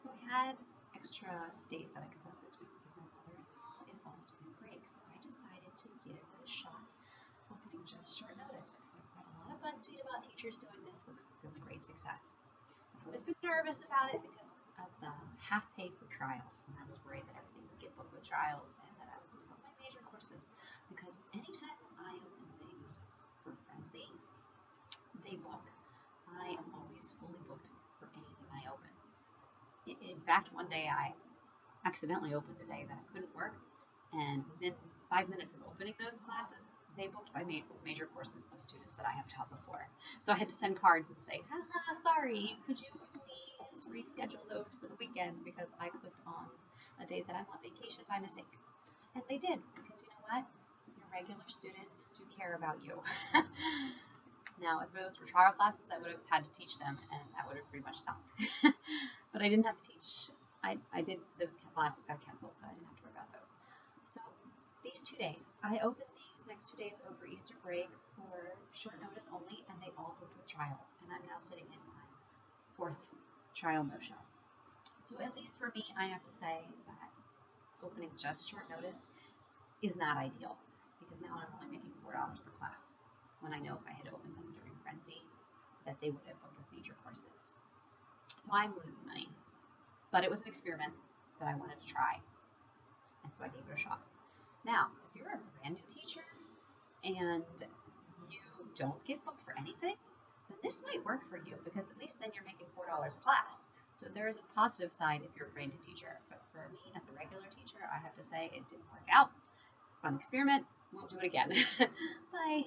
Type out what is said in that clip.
So I had extra days that I could work this week because my mother-in-law is on spring break. So I decided to give it a shot, opening just short notice because I've read a lot of BuzzFeed about teachers doing this with really great success. I've always been nervous about it because of the half pay for trials, and I was worried that everything would get booked with trials and that I would lose all my major courses because anytime I open things for Frenzy, they book. I am always fully booked for anything I open. In fact, one day I accidentally opened a day that I couldn't work, and within 5 minutes of opening those classes, they booked my major courses of students that I have taught before. So I had to send cards and say, haha, sorry, could you please reschedule those for the weekend because I clicked on a day that I'm on vacation by mistake. And they did, because you know what? Your regular students do care about you. Now, if those were trial classes, I would have had to teach them, and that would have pretty much sucked. But I didn't have to teach. I did, those classes got canceled, so I didn't have to worry about those. So these 2 days, I opened these next 2 days over Easter break for short notice only, and they all booked with trials. And I'm now sitting in my 4th trial no-show. So at least for me, I have to say that opening just short notice is not ideal, because now I'm only making $4 per class, when I know if I had opened them during Frenzy, that they would have booked with major courses. So I'm losing money, but it was an experiment that I wanted to try, and so I gave it a shot. Now, if you're a brand new teacher and you don't get booked for anything, then this might work for you, because at least then you're making $4 a class. So there is a positive side if you're a brand new teacher, but for me as a regular teacher, I have to say it didn't work out. Fun experiment, won't do it again. Bye.